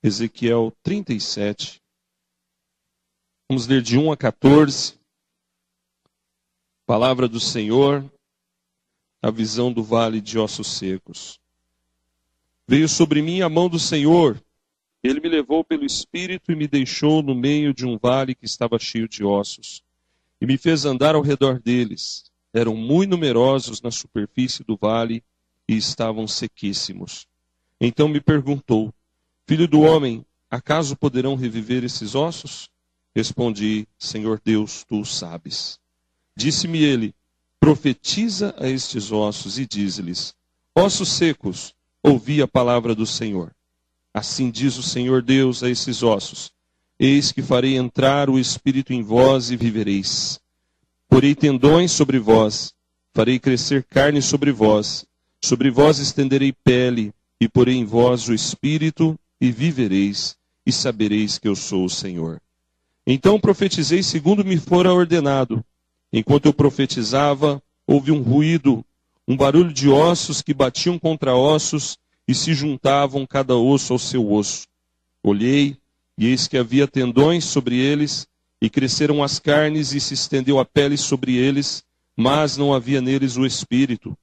Ezequiel 37. Vamos ler de 1 a 14. Palavra do Senhor, a visão do vale de ossos secos. Veio sobre mim a mão do Senhor. Ele me levou pelo Espírito e me deixou no meio de um vale que estava cheio de ossos. E me fez andar ao redor deles. Eram muito numerosos na superfície do vale e estavam sequíssimos. Então me perguntou: Filho do homem, acaso poderão reviver esses ossos? Respondi: Senhor Deus, tu o sabes. Disse-me ele: Profetiza a estes ossos e dize-lhes: Ossos secos, ouvi a palavra do Senhor. Assim diz o Senhor Deus a esses ossos: Eis que farei entrar o Espírito em vós e vivereis. Porei tendões sobre vós, farei crescer carne sobre vós estenderei pele, e porei em vós o Espírito, e vivereis, e sabereis que eu sou o Senhor. Então profetizei segundo me fora ordenado. Enquanto eu profetizava, houve um ruído, um barulho de ossos que batiam contra ossos e se juntavam cada osso ao seu osso. Olhei, e eis que havia tendões sobre eles, e cresceram as carnes e se estendeu a pele sobre eles, mas não havia neles o Espírito.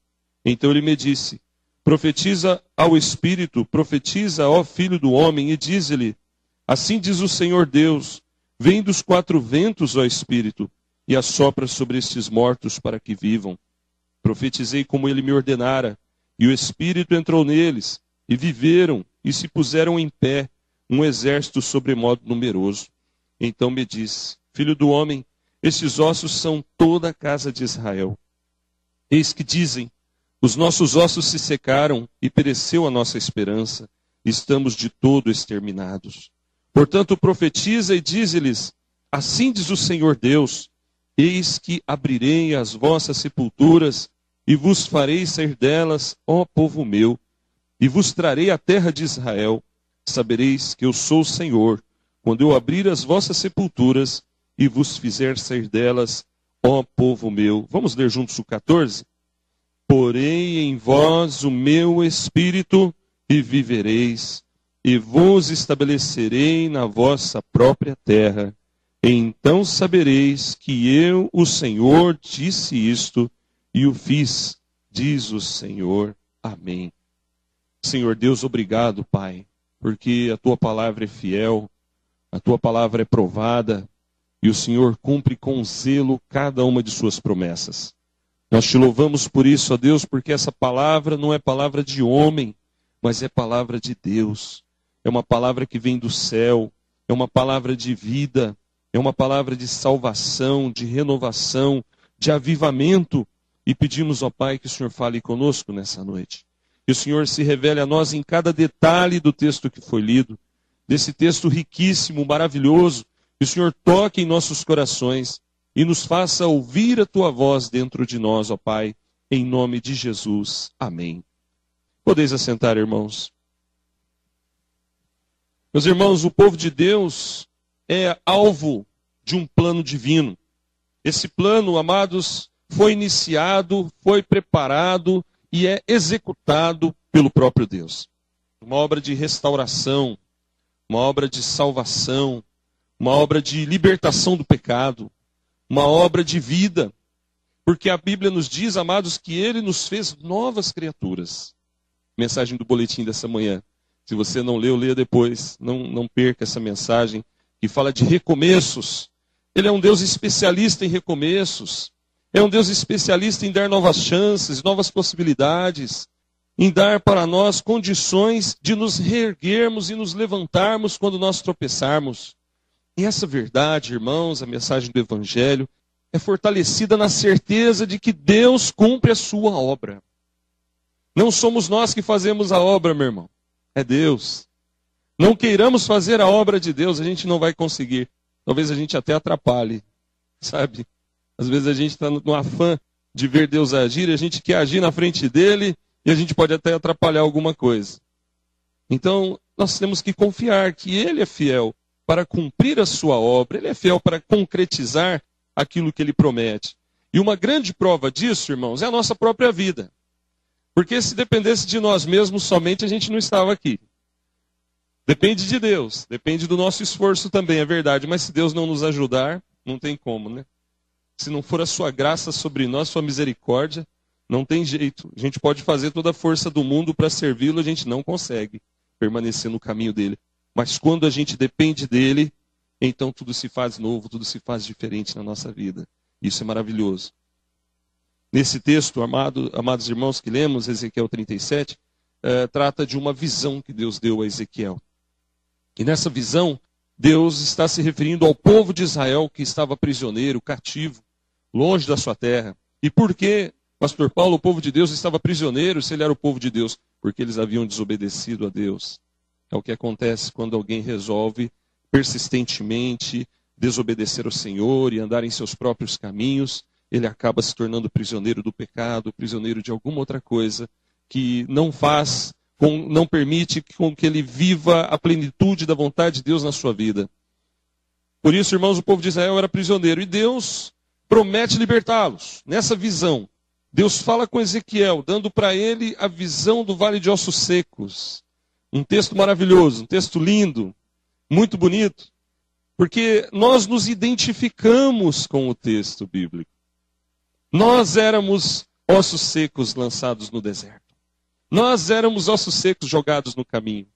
Então ele me disse: Profetiza ao Espírito, profetiza, ó Filho do homem, e dize-lhe: Assim diz o Senhor Deus: Vem dos quatro ventos, ó Espírito, e assopra sobre estes mortos para que vivam. Profetizei como ele me ordenara, e o Espírito entrou neles, e viveram, e se puseram em pé, um exército sobremodo numeroso. Então me disse: Filho do homem, estes ossos são toda a casa de Israel. Eis que dizem: Os nossos ossos se secaram, e pereceu a nossa esperança, estamos de todo exterminados. Portanto, profetiza e dize-lhes: Assim diz o Senhor Deus: Eis que abrirei as vossas sepulturas, e vos farei sair delas, ó povo meu, e vos trarei a terra de Israel. Sabereis que eu sou o Senhor, quando eu abrir as vossas sepulturas, e vos fizer sair delas, ó povo meu. Vamos ler juntos o 14? Porei em vós o meu espírito, e vivereis, e vos estabelecerei na vossa própria terra. Então sabereis que eu, o Senhor, disse isto, e o fiz, diz o Senhor. Amém. Senhor Deus, obrigado, Pai, porque a tua palavra é fiel, a tua palavra é provada, e o Senhor cumpre com zelo cada uma de suas promessas. Nós te louvamos por isso, ó Deus, porque essa palavra não é palavra de homem, mas é palavra de Deus. É uma palavra que vem do céu, é uma palavra de vida, é uma palavra de salvação, de renovação, de avivamento. E pedimos, ó Pai, que o Senhor fale conosco nessa noite. Que o Senhor se revele a nós em cada detalhe do texto que foi lido, desse texto riquíssimo, maravilhoso. Que o Senhor toque em nossos corações e nos faça ouvir a tua voz dentro de nós, ó Pai, em nome de Jesus. Amém. Podeis assentar, irmãos. Meus irmãos, o povo de Deus é alvo de um plano divino. Esse plano, amados, foi iniciado, foi preparado e é executado pelo próprio Deus. Uma obra de restauração, uma obra de salvação, uma obra de libertação do pecado, uma obra de vida. Porque a Bíblia nos diz, amados, que Ele nos fez novas criaturas. Mensagem do boletim dessa manhã. Se você não leu, leia depois. Não perca essa mensagem que fala de recomeços. Ele é um Deus especialista em recomeços. É um Deus especialista em dar novas chances, novas possibilidades. Em dar para nós condições de nos reerguermos e nos levantarmos quando nós tropeçarmos. E essa verdade, irmãos, a mensagem do Evangelho, é fortalecida na certeza de que Deus cumpre a sua obra. Não somos nós que fazemos a obra, meu irmão. É Deus. Não queiramos fazer a obra de Deus, a gente não vai conseguir. Talvez a gente até atrapalhe, sabe? Às vezes a gente está no afã de ver Deus agir, a gente quer agir na frente dele e a gente pode até atrapalhar alguma coisa. Então, nós temos que confiar que ele é fiel para cumprir a sua obra, ele é fiel para concretizar aquilo que ele promete. E uma grande prova disso, irmãos, é a nossa própria vida. Porque se dependesse de nós mesmos somente, a gente não estava aqui. Depende de Deus, depende do nosso esforço também, é verdade. Mas se Deus não nos ajudar, não tem como, né? Se não for a sua graça sobre nós, sua misericórdia, não tem jeito. A gente pode fazer toda a força do mundo para servi-lo, a gente não consegue permanecer no caminho dele. Mas quando a gente depende dele, então tudo se faz novo, tudo se faz diferente na nossa vida. Isso é maravilhoso. Nesse texto, amados irmãos que lemos, Ezequiel 37, trata de uma visão que Deus deu a Ezequiel. E nessa visão, Deus está se referindo ao povo de Israel que estava prisioneiro, cativo, longe da sua terra. E por que, pastor Paulo, o povo de Deus estava prisioneiro se ele era o povo de Deus? Porque eles haviam desobedecido a Deus. É o que acontece quando alguém resolve persistentemente desobedecer ao Senhor e andar em seus próprios caminhos. Ele acaba se tornando prisioneiro do pecado, prisioneiro de alguma outra coisa que não permite com que ele viva a plenitude da vontade de Deus na sua vida. Por isso, irmãos, o povo de Israel era prisioneiro e Deus promete libertá-los. Nessa visão, Deus fala com Ezequiel, dando para ele a visão do vale de ossos secos. Um texto maravilhoso, um texto lindo, muito bonito, porque nós nos identificamos com o texto bíblico. Nós éramos ossos secos lançados no deserto. Nós éramos ossos secos jogados no caminho.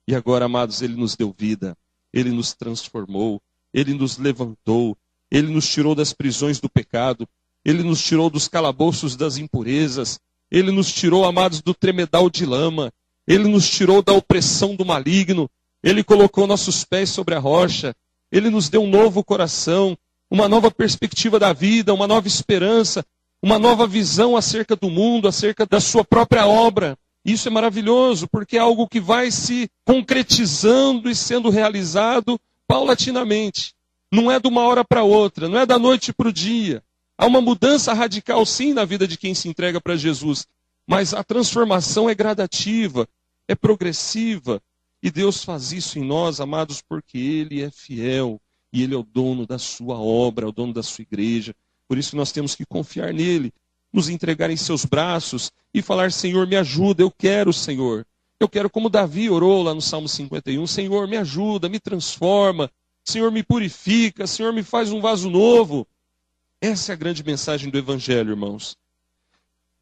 E agora, amados, Ele nos deu vida. Ele nos transformou. Ele nos levantou. Ele nos tirou das prisões do pecado. Ele nos tirou dos calabouços das impurezas. Ele nos tirou, amados, do tremedal de lama. Ele nos tirou da opressão do maligno. Ele colocou nossos pés sobre a rocha. Ele nos deu um novo coração, uma nova perspectiva da vida, uma nova esperança, uma nova visão acerca do mundo, acerca da sua própria obra. Isso é maravilhoso, porque é algo que vai se concretizando e sendo realizado paulatinamente. Não é de uma hora para outra, não é da noite para o dia. Há uma mudança radical, sim, na vida de quem se entrega para Jesus. Mas a transformação é gradativa, é progressiva. E Deus faz isso em nós, amados, porque Ele é fiel. E Ele é o dono da sua obra, é o dono da sua igreja. Por isso nós temos que confiar nele, nos entregar em seus braços e falar: Senhor, me ajuda, eu quero, Senhor. Eu quero, como Davi orou lá no Salmo 51, Senhor, me ajuda, me transforma. Senhor, me purifica. Senhor, me faz um vaso novo. Essa é a grande mensagem do Evangelho, irmãos.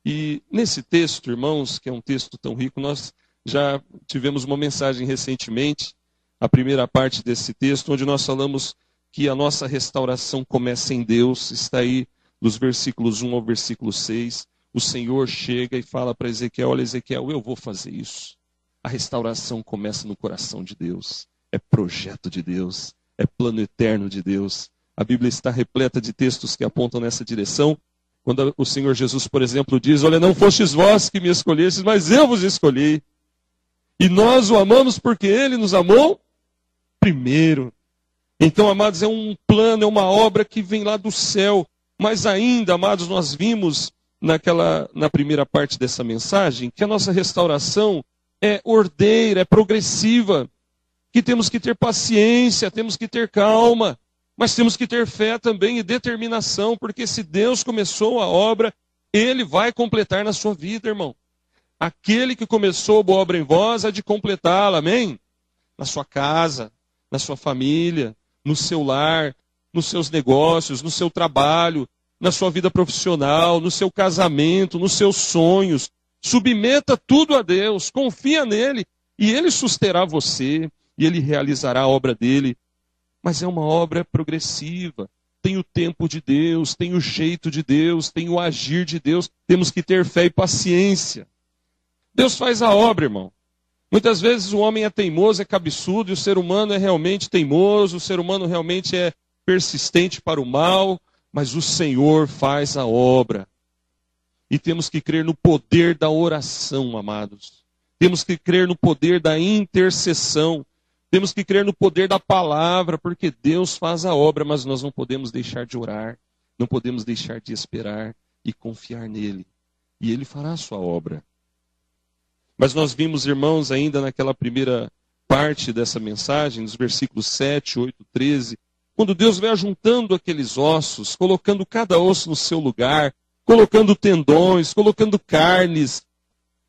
E nesse texto, irmãos, que é um texto tão rico, nós já tivemos uma mensagem recentemente, a primeira parte desse texto, onde nós falamos que a nossa restauração começa em Deus. Está aí dos versículos 1 ao versículo 6. O Senhor chega e fala para Ezequiel: olha, Ezequiel, eu vou fazer isso. A restauração começa no coração de Deus. É projeto de Deus. É plano eterno de Deus. A Bíblia está repleta de textos que apontam nessa direção. Quando o Senhor Jesus, por exemplo, diz: olha, não fostes vós que me escolhestes, mas eu vos escolhi. E nós o amamos porque Ele nos amou primeiro. Então, amados, é um plano, é uma obra que vem lá do céu. Mas ainda, amados, nós vimos na primeira parte dessa mensagem que a nossa restauração é ordeira, é progressiva. Que temos que ter paciência, temos que ter calma. Mas temos que ter fé também e determinação, porque se Deus começou a obra, Ele vai completar na sua vida, irmão. Aquele que começou a boa obra em vós há de completá-la, amém? Na sua casa, na sua família, no seu lar, nos seus negócios, no seu trabalho, na sua vida profissional, no seu casamento, nos seus sonhos. Submeta tudo a Deus, confia nele, e Ele susterá você, e Ele realizará a obra dele. Mas é uma obra progressiva. Tem o tempo de Deus, tem o jeito de Deus, tem o agir de Deus. Temos que ter fé e paciência. Deus faz a obra, irmão. Muitas vezes o homem é teimoso, é cabeçudo, e o ser humano é realmente teimoso, o ser humano realmente é persistente para o mal, mas o Senhor faz a obra. E temos que crer no poder da oração, amados. Temos que crer no poder da intercessão. Temos que crer no poder da palavra, porque Deus faz a obra, mas nós não podemos deixar de orar, não podemos deixar de esperar e confiar nele. E Ele fará a sua obra. Mas nós vimos, irmãos, ainda naquela primeira parte dessa mensagem, nos versículos 7, 8, 13, quando Deus vai ajuntando aqueles ossos, colocando cada osso no seu lugar, colocando tendões, colocando carnes,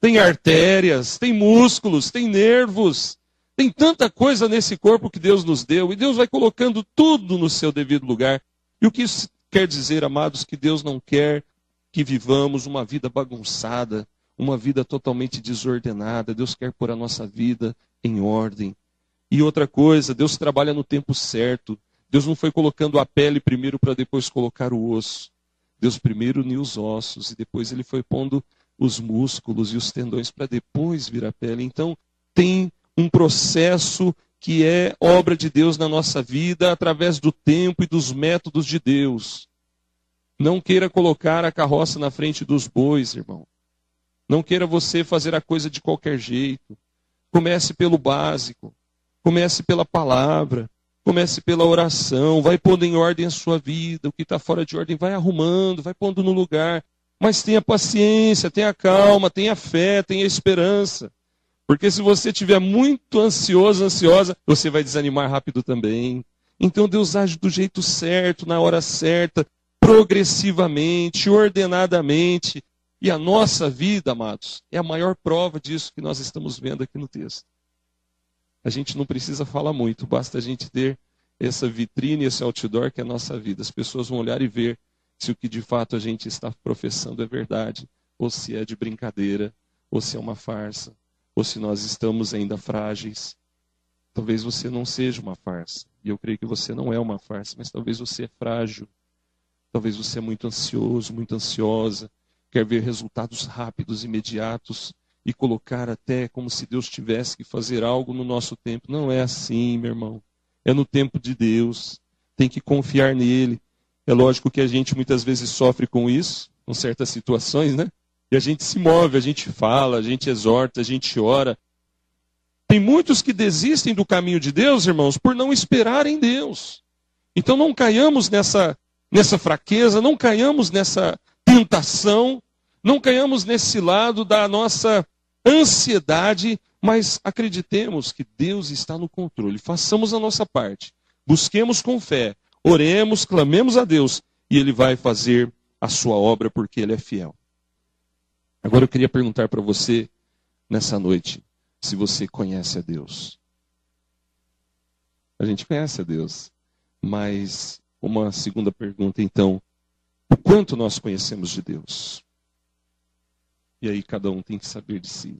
tem artérias, tem músculos, tem nervos, Tem tanta coisa nesse corpo que Deus nos deu, e Deus vai colocando tudo no seu devido lugar. E o que isso quer dizer, amados? Que Deus não quer que vivamos uma vida bagunçada, uma vida totalmente desordenada. Deus quer pôr a nossa vida em ordem. E outra coisa, Deus trabalha no tempo certo. Deus não foi colocando a pele primeiro para depois colocar o osso. Deus primeiro uniu os ossos e depois ele foi pondo os músculos e os tendões para depois vir a pele. Então, tem um processo que é obra de Deus na nossa vida através do tempo e dos métodos de Deus. Não queira colocar a carroça na frente dos bois, irmão. Não queira você fazer a coisa de qualquer jeito. Comece pelo básico. Comece pela palavra. Comece pela oração. Vai pondo em ordem a sua vida. O que está fora de ordem vai arrumando, vai pondo no lugar. Mas tenha paciência, tenha calma, tenha fé, tenha esperança. Porque se você estiver muito ansioso, ansiosa, você vai desanimar rápido também. Então Deus age do jeito certo, na hora certa, progressivamente, ordenadamente. E a nossa vida, amados, é a maior prova disso que nós estamos vendo aqui no texto. A gente não precisa falar muito, basta a gente ter essa vitrine, esse outdoor que é a nossa vida. As pessoas vão olhar e ver se o que de fato a gente está professando é verdade, ou se é de brincadeira, ou se é uma farsa, ou se nós estamos ainda frágeis. Talvez você não seja uma farsa, e eu creio que você não é uma farsa, mas talvez você é frágil, talvez você é muito ansioso, muito ansiosa, quer ver resultados rápidos, imediatos, e colocar até como se Deus tivesse que fazer algo no nosso tempo. Não é assim, meu irmão. É no tempo de Deus. Tem que confiar nele. É lógico que a gente muitas vezes sofre com isso, com certas situações, né? E a gente se move, a gente fala, a gente exorta, a gente ora. Tem muitos que desistem do caminho de Deus, irmãos, por não esperar em Deus. Então não caiamos nessa fraqueza, não caiamos nessa tentação, não caiamos nesse lado da nossa ansiedade, mas acreditemos que Deus está no controle. Façamos a nossa parte. Busquemos com fé. Oremos, clamemos a Deus. E Ele vai fazer a sua obra porque Ele é fiel. Agora eu queria perguntar para você, nessa noite, se você conhece a Deus. A gente conhece a Deus. Mas uma segunda pergunta, então. O quanto nós conhecemos de Deus? E aí cada um tem que saber de si.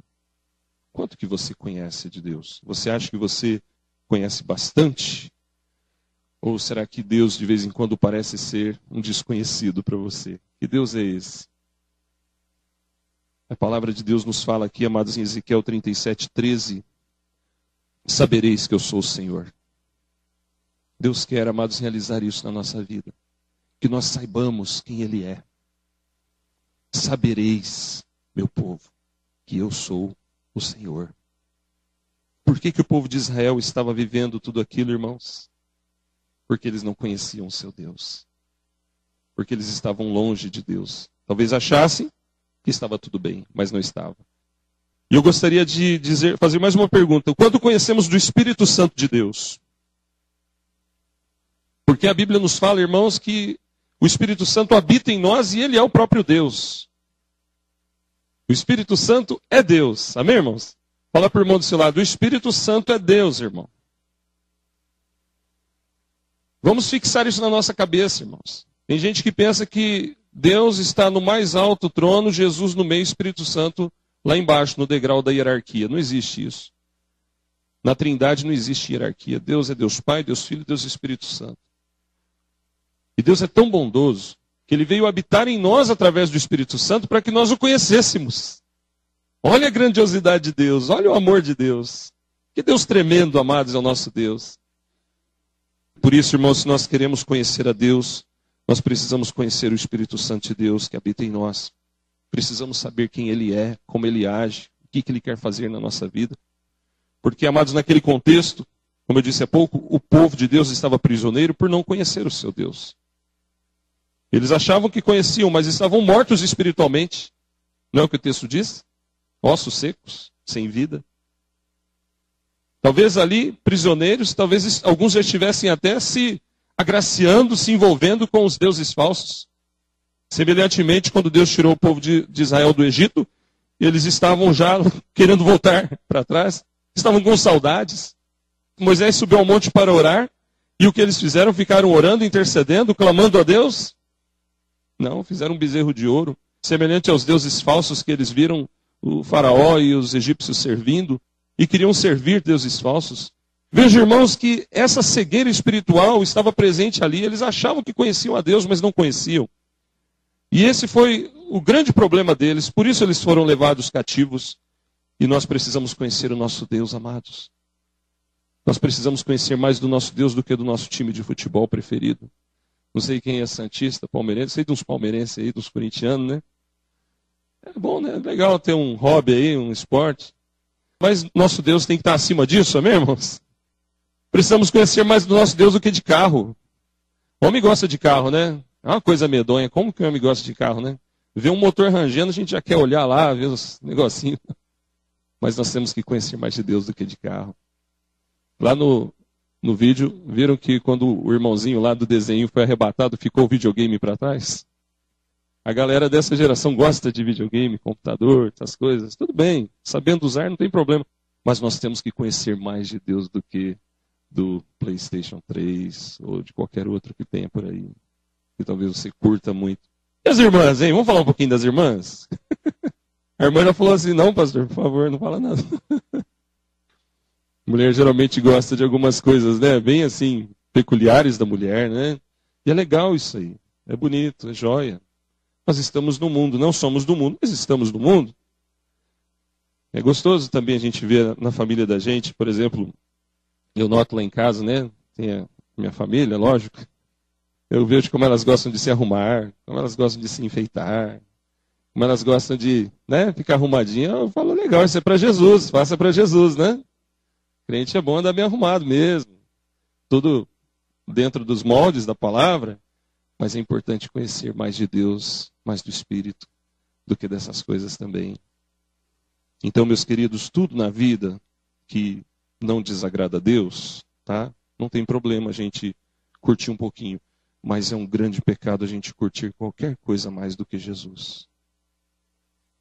Quanto que você conhece de Deus? Você acha que você conhece bastante? Ou será que Deus de vez em quando parece ser um desconhecido para você? Que Deus é esse? A palavra de Deus nos fala aqui, amados, em Ezequiel 37:13. Sabereis que eu sou o Senhor. Deus quer, amados, realizar isso na nossa vida. Que nós saibamos quem Ele é. Sabereis, meu povo, que eu sou o Senhor. Por que o povo de Israel estava vivendo tudo aquilo, irmãos? Porque eles não conheciam o seu Deus. Porque eles estavam longe de Deus. Talvez achassem que estava tudo bem, mas não estava. E eu gostaria de fazer mais uma pergunta. Quando conhecemos do Espírito Santo de Deus? Porque a Bíblia nos fala, irmãos, que o Espírito Santo habita em nós e Ele é o próprio Deus. O Espírito Santo é Deus. Amém, irmãos? Fala para o irmão do seu lado. O Espírito Santo é Deus, irmão. Vamos fixar isso na nossa cabeça, irmãos. Tem gente que pensa que Deus está no mais alto trono, Jesus no meio, Espírito Santo lá embaixo, no degrau da hierarquia. Não existe isso. Na Trindade não existe hierarquia. Deus é Deus Pai, Deus Filho e Deus Espírito Santo. E Deus é tão bondoso que Ele veio habitar em nós através do Espírito Santo para que nós o conhecêssemos. Olha a grandiosidade de Deus, olha o amor de Deus. Que Deus tremendo, amados, é o nosso Deus. Por isso, irmãos, se nós queremos conhecer a Deus, nós precisamos conhecer o Espírito Santo de Deus que habita em nós. Precisamos saber quem Ele é, como Ele age, o que Ele quer fazer na nossa vida. Porque, amados, naquele contexto, como eu disse há pouco, o povo de Deus estava prisioneiro por não conhecer o seu Deus. Eles achavam que conheciam, mas estavam mortos espiritualmente. Não é o que o texto diz? Ossos secos, sem vida. Talvez ali, prisioneiros, talvez alguns já estivessem até se agraciando, se envolvendo com os deuses falsos. Semelhantemente, quando Deus tirou o povo de Israel do Egito, eles estavam já querendo voltar para trás. estavam com saudades. Moisés subiu ao monte para orar, e o que eles fizeram? Ficaram orando, intercedendo, clamando a Deus? Não, fizeram um bezerro de ouro, semelhante aos deuses falsos que eles viram o faraó e os egípcios servindo, e queriam servir deuses falsos. Veja, irmãos, que essa cegueira espiritual estava presente ali. Eles achavam que conheciam a Deus, mas não conheciam. E esse foi o grande problema deles. Por isso eles foram levados cativos. E nós precisamos conhecer o nosso Deus, amados. Nós precisamos conhecer mais do nosso Deus do que do nosso time de futebol preferido. Não sei quem é santista, palmeirense. Sei de uns palmeirenses aí, dos corintianos, né? É bom, né? Legal ter um hobby aí, um esporte. Mas nosso Deus tem que estar acima disso, amém, irmãos? Precisamos conhecer mais do nosso Deus do que de carro. O homem gosta de carro, né? É uma coisa medonha. Como que o homem gosta de carro, né? Vê um motor rangendo, a gente já quer olhar lá, ver os negocinhos. Mas nós temos que conhecer mais de Deus do que de carro. Lá no vídeo, viram que quando o irmãozinho lá do desenho foi arrebatado, ficou o videogame para trás? A galera dessa geração gosta de videogame, computador, essas coisas. Tudo bem, sabendo usar não tem problema. Mas nós temos que conhecer mais de Deus do que do PlayStation 3 ou de qualquer outro que tenha por aí. Que talvez você curta muito. E as irmãs, hein? Vamos falar um pouquinho das irmãs? A irmã já falou assim, não, pastor, por favor, não fala nada. Mulher geralmente gosta de algumas coisas, né? Bem assim, peculiares da mulher, né? E é legal isso aí. É bonito, é joia. Nós estamos no mundo, não somos do mundo, mas estamos no mundo. É gostoso também a gente ver na família da gente, por exemplo, eu noto lá em casa, né? Tem a minha família, lógico. Eu vejo como elas gostam de se arrumar, como elas gostam de se enfeitar, como elas gostam de, né, ficar arrumadinha. Eu falo, legal, isso é para Jesus, faça para Jesus, né? Crente é bom andar bem arrumado mesmo. Tudo dentro dos moldes da palavra, mas é importante conhecer mais de Deus, mais do Espírito, do que dessas coisas também. Então, meus queridos, tudo na vida que não desagrada a Deus, tá? Não tem problema a gente curtir um pouquinho. Mas é um grande pecado a gente curtir qualquer coisa mais do que Jesus.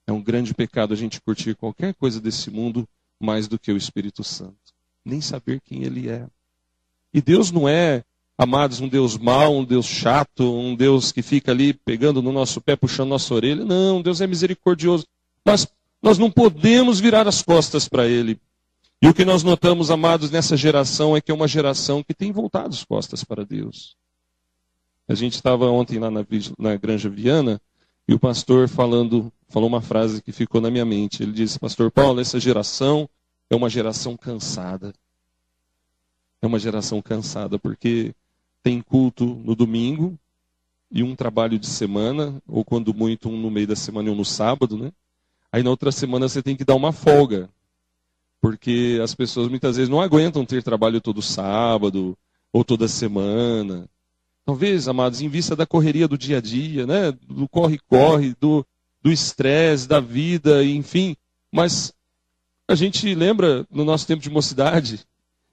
É um grande pecado a gente curtir qualquer coisa desse mundo mais do que o Espírito Santo. Nem saber quem Ele é. E Deus não é, amados, um Deus mau, um Deus chato, um Deus que fica ali pegando no nosso pé, puxando nossa orelha. Não, Deus é misericordioso. Mas nós não podemos virar as costas para Ele. E o que nós notamos, amados, nessa geração é que é uma geração que tem voltado as costas para Deus. A gente estava ontem lá na Granja Viana e o pastor falou uma frase que ficou na minha mente. Ele disse, pastor Paulo, essa geração é uma geração cansada. É uma geração cansada porque tem culto no domingo e um trabalho de semana, ou quando muito um no meio da semana e um no sábado, né? Aí na outra semana você tem que dar uma folga. Porque as pessoas muitas vezes não aguentam ter trabalho todo sábado ou toda semana. Talvez, amados, em vista da correria do dia a dia, né? Do corre-corre, do estresse, da vida, enfim. Mas a gente lembra no nosso tempo de mocidade,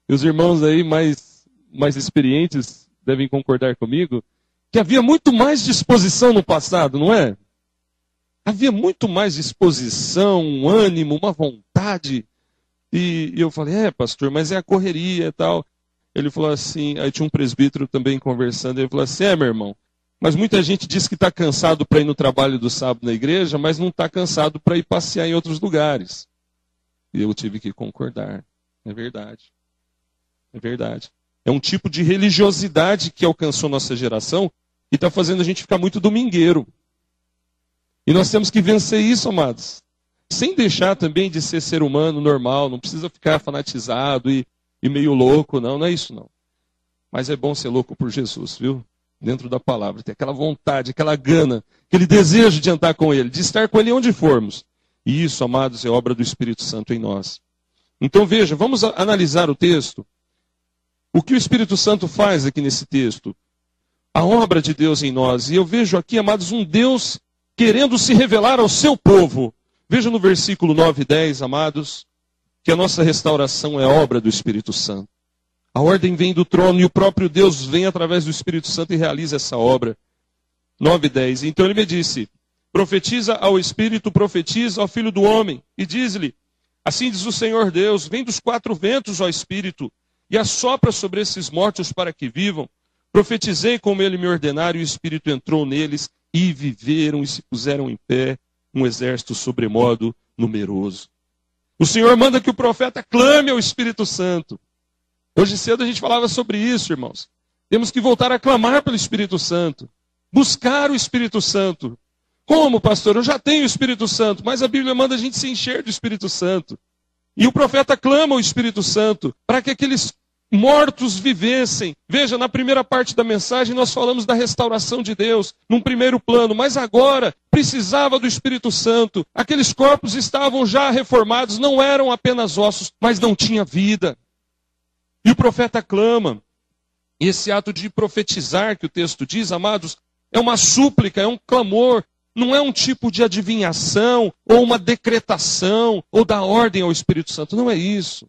e os irmãos aí mais experientes devem concordar comigo, que havia muito mais disposição no passado, não é? Havia muito mais disposição, um ânimo, uma vontade. E eu falei, pastor, mas é a correria e tal. Ele falou assim, aí tinha um presbítero também conversando, ele falou assim, meu irmão, mas muita gente diz que está cansado para ir no trabalho do sábado na igreja, mas não está cansado para ir passear em outros lugares. E eu tive que concordar. É verdade. É verdade. É um tipo de religiosidade que alcançou nossa geração e está fazendo a gente ficar muito domingueiro. E nós temos que vencer isso, amados. Sem deixar também de ser humano normal, não precisa ficar fanatizado e meio louco, não é isso não. Mas é bom ser louco por Jesus, viu? Dentro da palavra, ter aquela vontade, aquela gana, aquele desejo de andar com Ele, de estar com Ele onde formos. E isso, amados, é obra do Espírito Santo em nós. Então veja, vamos analisar o texto. O que o Espírito Santo faz aqui nesse texto? A obra de Deus em nós. E eu vejo aqui, amados, um Deus querendo se revelar ao seu povo. Veja no versículo 9 e 10, amados, que a nossa restauração é obra do Espírito Santo. A ordem vem do trono e o próprio Deus vem através do Espírito Santo e realiza essa obra. 9 e 10. Então ele me disse, profetiza ao Espírito, profetiza ao Filho do Homem, e diz-lhe, Assim diz o Senhor Deus: vem dos 4 ventos, ó Espírito, e assopra sobre esses mortos para que vivam. Profetizei como ele me ordenara, e o Espírito entrou neles, e viveram e se puseram em pé, um exército sobremodo numeroso. O Senhor manda que o profeta clame ao Espírito Santo. Hoje cedo a gente falava sobre isso, irmãos. Temos que voltar a clamar pelo Espírito Santo. Buscar o Espírito Santo. Como, pastor? Eu já tenho o Espírito Santo, mas a Bíblia manda a gente se encher do Espírito Santo. E o profeta clama ao Espírito Santo para que aqueles mortos vivessem. Veja, na primeira parte da mensagem nós falamos da restauração de Deus, num primeiro plano, mas agora precisava do Espírito Santo. Aqueles corpos estavam já reformados, não eram apenas ossos, mas não tinha vida. E o profeta clama. E esse ato de profetizar que o texto diz, amados, é uma súplica, é um clamor. Não é um tipo de adivinhação, ou uma decretação, ou dar ordem ao Espírito Santo. Não é isso.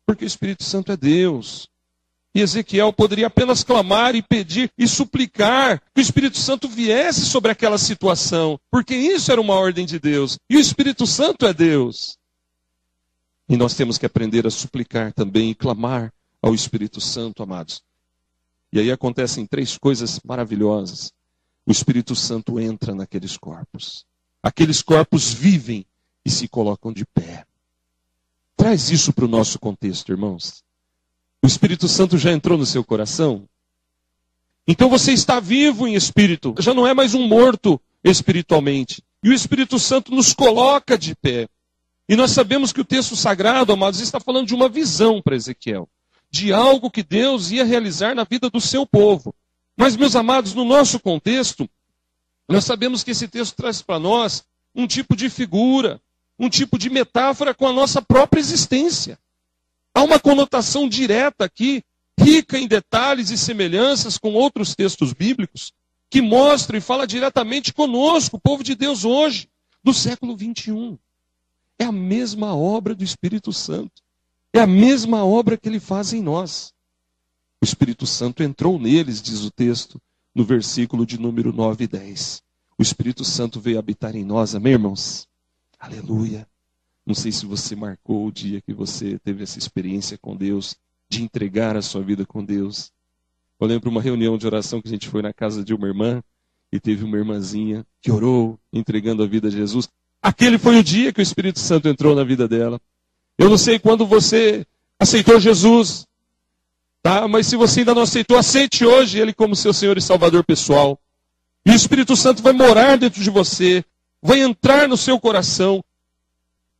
Porque o Espírito Santo é Deus. E Ezequiel poderia apenas clamar e pedir e suplicar que o Espírito Santo viesse sobre aquela situação. Porque isso era uma ordem de Deus. E o Espírito Santo é Deus. E nós temos que aprender a suplicar também e clamar ao Espírito Santo, amados. E aí acontecem 3 coisas maravilhosas. O Espírito Santo entra naqueles corpos. Aqueles corpos vivem e se colocam de pé. Traz isso para o nosso contexto, irmãos. O Espírito Santo já entrou no seu coração? Então você está vivo em espírito. Já não é mais um morto espiritualmente. E o Espírito Santo nos coloca de pé. E nós sabemos que o texto sagrado, amados, está falando de uma visão para Ezequiel. De algo que Deus ia realizar na vida do seu povo. Mas, meus amados, no nosso contexto, nós sabemos que esse texto traz para nós um tipo de figura, um tipo de metáfora com a nossa própria existência. Há uma conotação direta aqui, rica em detalhes e semelhanças com outros textos bíblicos, que mostra e fala diretamente conosco, o povo de Deus hoje, do século 21. É a mesma obra do Espírito Santo. É a mesma obra que ele faz em nós. O Espírito Santo entrou neles, diz o texto, no versículo de número 9 e 10. O Espírito Santo veio habitar em nós, amém, irmãos? Aleluia. Não sei se você marcou o dia que você teve essa experiência com Deus, de entregar a sua vida com Deus. Eu lembro uma reunião de oração que a gente foi na casa de uma irmã, e teve uma irmãzinha que orou, entregando a vida a Jesus. Aquele foi o dia que o Espírito Santo entrou na vida dela. Eu não sei quando você aceitou Jesus, tá? Mas se você ainda não aceitou, aceite hoje Ele como seu Senhor e Salvador pessoal. E o Espírito Santo vai morar dentro de você, vai entrar no seu coração.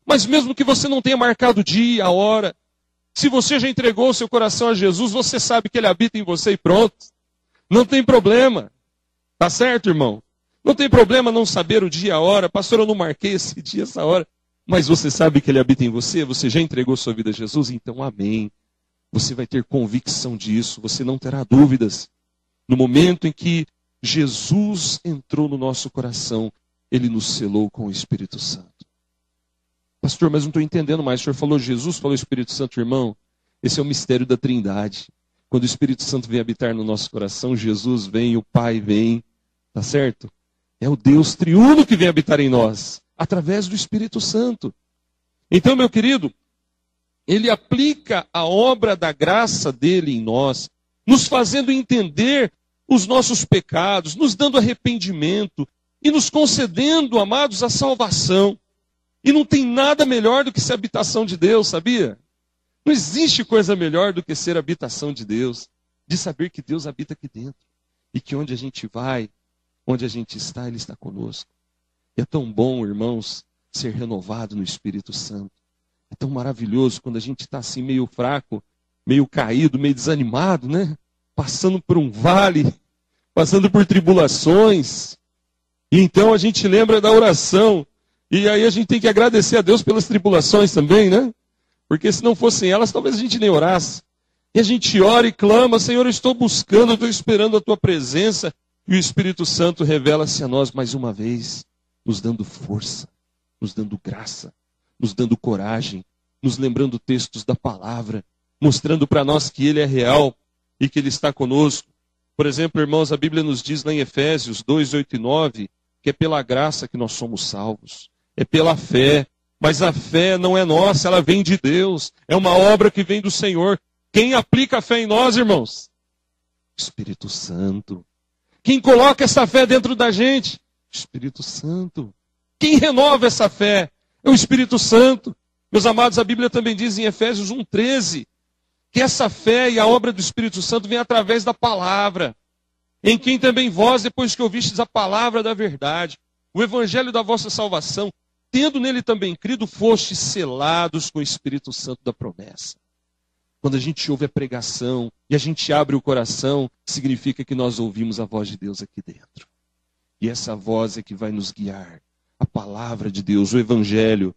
Mas mesmo que você não tenha marcado o dia, a hora, se você já entregou o seu coração a Jesus, você sabe que Ele habita em você e pronto. Não tem problema. Tá certo, irmão? Não tem problema não saber o dia, a hora. Pastor, eu não marquei esse dia, essa hora. Mas você sabe que Ele habita em você? Você já entregou sua vida a Jesus? Então, amém. Você vai ter convicção disso. Você não terá dúvidas. No momento em que Jesus entrou no nosso coração, Ele nos selou com o Espírito Santo. Pastor, mas não estou entendendo mais. O senhor falou Jesus, falou Espírito Santo, irmão. Esse é o mistério da Trindade. Quando o Espírito Santo vem habitar no nosso coração, Jesus vem, o Pai vem. Tá certo? É o Deus triuno que vem habitar em nós, através do Espírito Santo. Então, meu querido, Ele aplica a obra da graça dele em nós, nos fazendo entender os nossos pecados, nos dando arrependimento e nos concedendo, amados, a salvação. E não tem nada melhor do que ser habitação de Deus, sabia? Não existe coisa melhor do que ser habitação de Deus, de saber que Deus habita aqui dentro e que onde a gente vai, onde a gente está, Ele está conosco. E é tão bom, irmãos, ser renovado no Espírito Santo. É tão maravilhoso quando a gente está assim meio fraco, meio caído, meio desanimado, né? Passando por um vale, passando por tribulações. E então a gente lembra da oração. E aí a gente tem que agradecer a Deus pelas tribulações também, né? Porque se não fossem elas, talvez a gente nem orasse. E a gente ora e clama, Senhor, eu estou buscando, eu estou esperando a Tua presença. E o Espírito Santo revela-se a nós mais uma vez, nos dando força, nos dando graça, nos dando coragem, nos lembrando textos da palavra, mostrando para nós que Ele é real e que Ele está conosco. Por exemplo, irmãos, a Bíblia nos diz lá em Efésios 2, 8 e 9, que é pela graça que nós somos salvos. É pela fé. Mas a fé não é nossa, ela vem de Deus. É uma obra que vem do Senhor. Quem aplica a fé em nós, irmãos? O Espírito Santo. Quem coloca essa fé dentro da gente? O Espírito Santo. Quem renova essa fé? É o Espírito Santo. Meus amados, a Bíblia também diz em Efésios 1,13 que essa fé e a obra do Espírito Santo vem através da palavra. Em quem também vós, depois que ouvistes a palavra da verdade, o evangelho da vossa salvação, tendo nele também crido, fostes selados com o Espírito Santo da promessa. Quando a gente ouve a pregação e a gente abre o coração, significa que nós ouvimos a voz de Deus aqui dentro. E essa voz é que vai nos guiar. A palavra de Deus, o evangelho.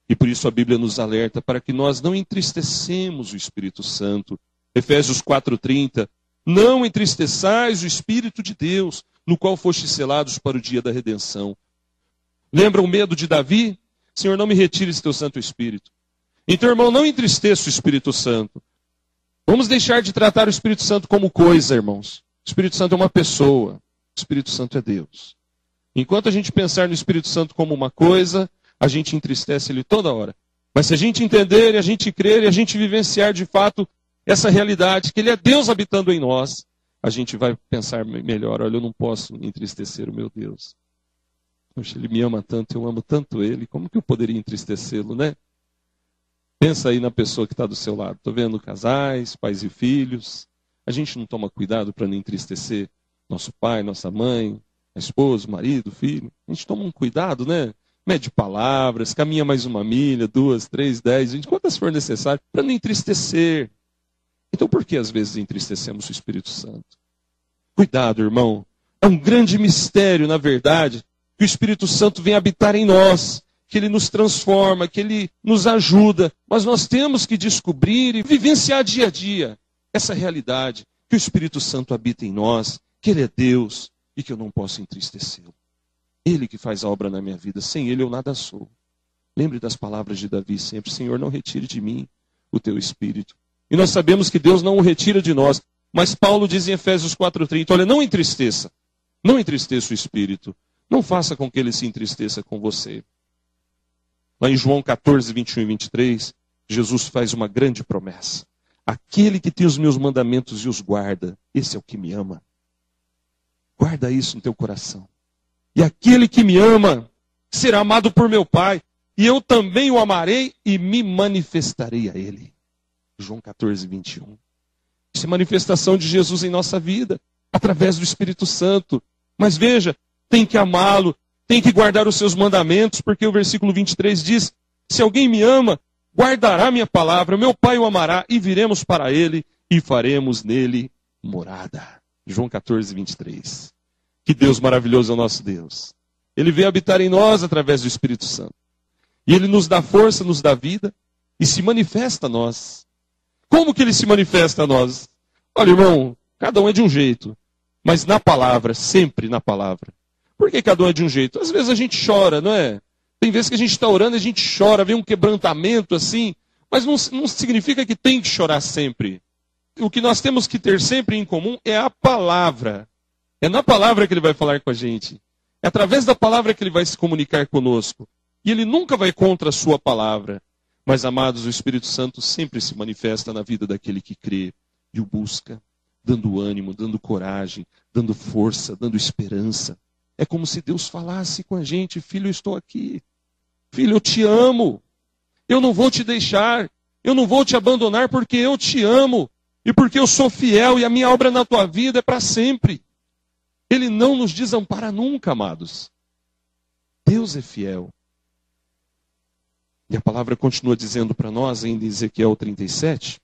E por isso a Bíblia nos alerta para que nós não entristecemos o Espírito Santo. Efésios 4,30. Não entristeçais o Espírito de Deus, no qual fostes selados para o dia da redenção. Lembra o medo de Davi? Senhor, não me retires teu Santo Espírito. Então, irmão, não entristeça o Espírito Santo. Vamos deixar de tratar o Espírito Santo como coisa, irmãos. O Espírito Santo é uma pessoa. O Espírito Santo é Deus. Enquanto a gente pensar no Espírito Santo como uma coisa, a gente entristece ele toda hora. Mas se a gente entender, e a gente crer, e a gente vivenciar de fato essa realidade, que ele é Deus habitando em nós, a gente vai pensar melhor. Olha, eu não posso entristecer o meu Deus. Poxa, ele me ama tanto, eu amo tanto ele, como que eu poderia entristecê-lo, né? Pensa aí na pessoa que está do seu lado. Estou vendo casais, pais e filhos. A gente não toma cuidado para não entristecer nosso pai, nossa mãe, a esposa, o marido, o filho. A gente toma um cuidado, né? Mede palavras, caminha mais uma milha, 2, 3, 10, 20, quantas for necessário, para não entristecer. Então por que às vezes entristecemos o Espírito Santo? Cuidado, irmão. É um grande mistério, na verdade, que o Espírito Santo vem habitar em nós, que ele nos transforma, que ele nos ajuda. Mas nós temos que descobrir e vivenciar dia a dia essa realidade, que o Espírito Santo habita em nós, que ele é Deus e que eu não posso entristecê-lo. Ele que faz a obra na minha vida, sem ele eu nada sou. Lembre das palavras de Davi sempre: Senhor, não retire de mim o teu Espírito. E nós sabemos que Deus não o retira de nós. Mas Paulo diz em Efésios 4,30, olha, não entristeça o Espírito. Não faça com que ele se entristeça com você. Lá em João 14, 21 e 23, Jesus faz uma grande promessa. Aquele que tem os meus mandamentos e os guarda, esse é o que me ama. Guarda isso no teu coração. E aquele que me ama será amado por meu Pai, e eu também o amarei e me manifestarei a ele. João 14, 21. Isso é manifestação de Jesus em nossa vida, através do Espírito Santo. Mas veja, tem que amá-lo, tem que guardar os seus mandamentos, porque o versículo 23 diz: se alguém me ama, guardará minha palavra, meu Pai o amará, e viremos para ele e faremos nele morada. João 14, 23. Que Deus maravilhoso é o nosso Deus. Ele vem habitar em nós através do Espírito Santo. E ele nos dá força, nos dá vida e se manifesta a nós. Como que ele se manifesta a nós? Olha, irmão, cada um é de um jeito, mas na palavra, sempre na palavra. Por que cada um é de um jeito? Às vezes a gente chora, não é? Tem vezes que a gente está orando e a gente chora, vem um quebrantamento assim, mas não significa que tem que chorar sempre. O que nós temos que ter sempre em comum é a palavra. É na palavra que ele vai falar com a gente. É através da palavra que ele vai se comunicar conosco. E ele nunca vai contra a sua palavra. Mas, amados, o Espírito Santo sempre se manifesta na vida daquele que crê e o busca, dando ânimo, dando coragem, dando força, dando esperança. É como se Deus falasse com a gente: filho, eu estou aqui. Filho, eu te amo. Eu não vou te deixar. Eu não vou te abandonar porque eu te amo. E porque eu sou fiel e a minha obra na tua vida é para sempre. Ele não nos desampara nunca, amados. Deus é fiel. E a palavra continua dizendo para nós, ainda em Ezequiel 37,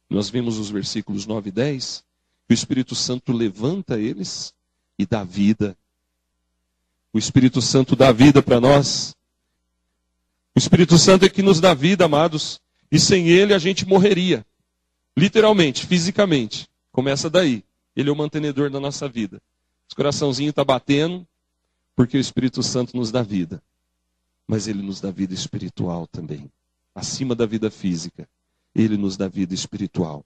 nós vemos os versículos 9 e 10, que o Espírito Santo levanta eles e dá vida. O Espírito Santo dá vida para nós. O Espírito Santo é que nos dá vida, amados. E sem ele a gente morreria. Literalmente, fisicamente. Começa daí. Ele é o mantenedor da nossa vida. Esse coraçãozinho está batendo porque o Espírito Santo nos dá vida. Mas ele nos dá vida espiritual também. Acima da vida física, ele nos dá vida espiritual.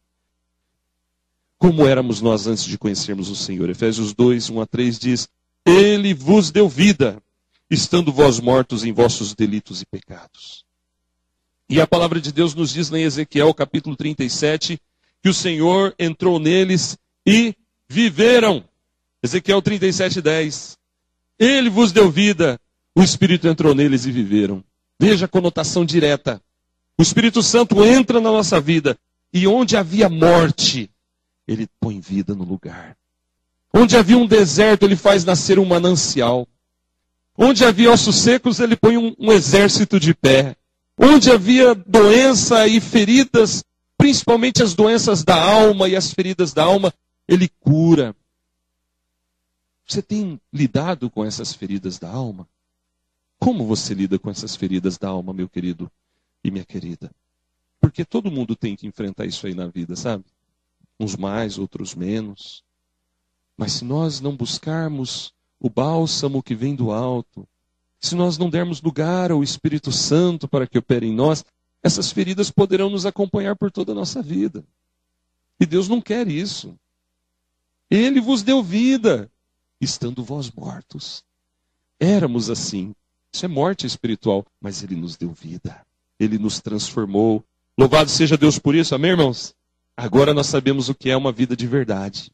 Como éramos nós antes de conhecermos o Senhor? Efésios 2, 1 a 3 diz: ele vos deu vida estando vós mortos em vossos delitos e pecados. E a palavra de Deus nos diz em Ezequiel, capítulo 37, que o Senhor entrou neles e viveram. Ezequiel 37, 10. Ele vos deu vida, o Espírito entrou neles e viveram. Veja a conotação direta. O Espírito Santo entra na nossa vida e onde havia morte, ele põe vida no lugar. Onde havia um deserto, ele faz nascer um manancial. Onde havia ossos secos, ele põe um exército de pé. Onde havia doença e feridas, principalmente as doenças da alma e as feridas da alma, ele cura. Você tem lidado com essas feridas da alma? Como você lida com essas feridas da alma, meu querido e minha querida? Porque todo mundo tem que enfrentar isso aí na vida, sabe? Uns mais, outros menos. Mas se nós não buscarmos o bálsamo que vem do alto, se nós não dermos lugar ao Espírito Santo para que opere em nós, essas feridas poderão nos acompanhar por toda a nossa vida. E Deus não quer isso. Ele vos deu vida, estando vós mortos. Éramos assim. Isso é morte espiritual, mas Ele nos deu vida. Ele nos transformou. Louvado seja Deus por isso, amém, irmãos? Agora nós sabemos o que é uma vida de verdade.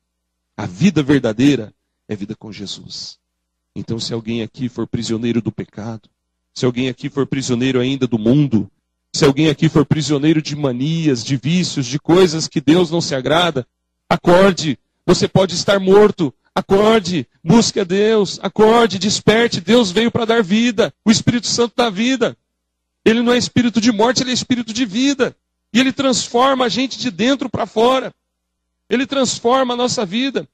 A vida verdadeira é vida com Jesus. Então, se alguém aqui for prisioneiro do pecado, se alguém aqui for prisioneiro ainda do mundo, se alguém aqui for prisioneiro de manias, de vícios, de coisas que Deus não se agrada, acorde. Você pode estar morto. Acorde, busque a Deus, acorde, desperte. Deus veio para dar vida. O Espírito Santo dá vida. Ele não é espírito de morte, ele é espírito de vida. E ele transforma a gente de dentro para fora. Ele transforma a nossa vida.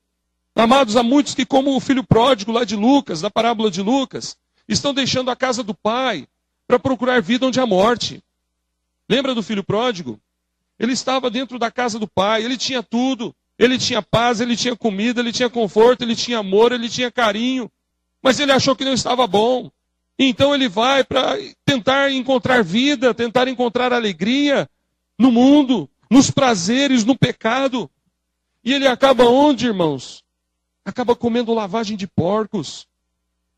Amados, há muitos que, como o filho pródigo lá de Lucas, da parábola de Lucas, estão deixando a casa do pai para procurar vida onde há morte. Lembra do filho pródigo? Ele estava dentro da casa do pai, ele tinha tudo. Ele tinha paz, ele tinha comida, ele tinha conforto, ele tinha amor, ele tinha carinho. Mas ele achou que não estava bom. Então ele vai para tentar encontrar vida, tentar encontrar alegria no mundo, nos prazeres, no pecado. E ele acaba onde, irmãos? Acaba comendo lavagem de porcos.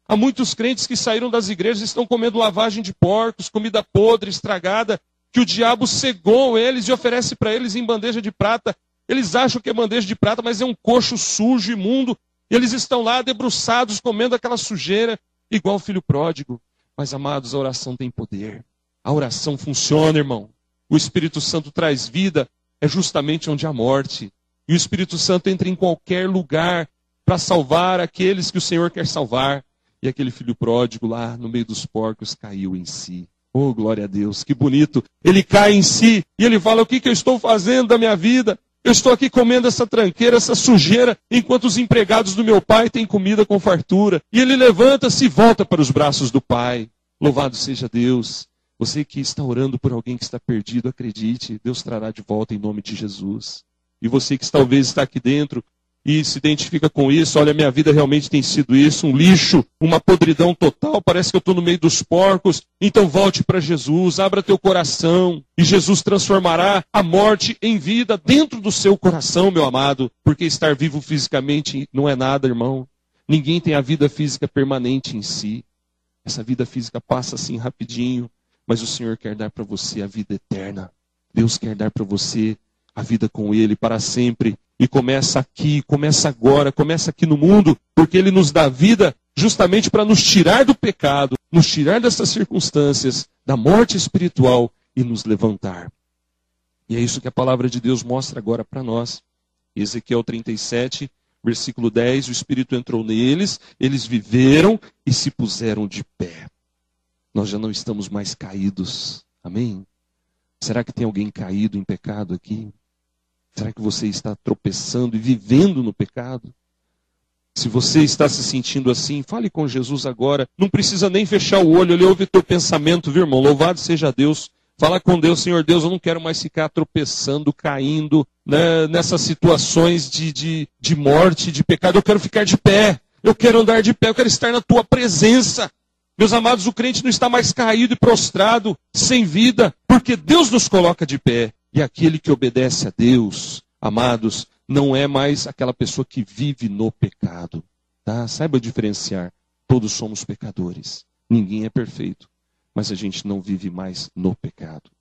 Há muitos crentes que saíram das igrejas e estão comendo lavagem de porcos, comida podre, estragada, que o diabo cegou eles e oferece para eles em bandeja de prata. Eles acham que é bandeja de prata, mas é um coxo sujo, imundo. Eles estão lá debruçados, comendo aquela sujeira, igual o filho pródigo. Mas, amados, a oração tem poder. A oração funciona, irmão. O Espírito Santo traz vida, é justamente onde há morte. E o Espírito Santo entra em qualquer lugar para salvar aqueles que o Senhor quer salvar. E aquele filho pródigo lá no meio dos porcos caiu em si. Oh, glória a Deus, que bonito. Ele cai em si e ele fala, o que eu estou fazendo da minha vida? Eu estou aqui comendo essa tranqueira, essa sujeira, enquanto os empregados do meu pai têm comida com fartura. E ele levanta-se e volta para os braços do pai. Louvado seja Deus. Você que está orando por alguém que está perdido, acredite, Deus trará de volta em nome de Jesus. E você que talvez está aqui dentro e se identifica com isso, olha, minha vida realmente tem sido isso, um lixo, uma podridão total, parece que eu estou no meio dos porcos. Então volte para Jesus, abra teu coração e Jesus transformará a morte em vida dentro do seu coração, meu amado, porque estar vivo fisicamente não é nada, irmão. Ninguém tem a vida física permanente em si. Essa vida física passa assim rapidinho, mas o Senhor quer dar para você a vida eterna. Deus quer dar para você a vida com Ele para sempre. E começa aqui, começa agora, começa aqui no mundo, porque Ele nos dá vida justamente para nos tirar do pecado, nos tirar dessas circunstâncias, da morte espiritual e nos levantar. E é isso que a palavra de Deus mostra agora para nós. Ezequiel 37, versículo 10, o Espírito entrou neles, eles viveram e se puseram de pé. Nós já não estamos mais caídos. Amém? Será que tem alguém caído em pecado aqui? Será que você está tropeçando e vivendo no pecado? Se você está se sentindo assim, fale com Jesus agora. Não precisa nem fechar o olho, ele ouve o teu pensamento, viu, irmão? Louvado seja Deus. Fala com Deus, Senhor Deus, eu não quero mais ficar tropeçando, caindo, né, nessas situações de morte, de pecado. Eu quero ficar de pé, eu quero andar de pé, eu quero estar na tua presença. Meus amados, o crente não está mais caído e prostrado, sem vida, porque Deus nos coloca de pé. E aquele que obedece a Deus, amados, não é mais aquela pessoa que vive no pecado. Tá? Saiba diferenciar. Todos somos pecadores. Ninguém é perfeito, mas a gente não vive mais no pecado.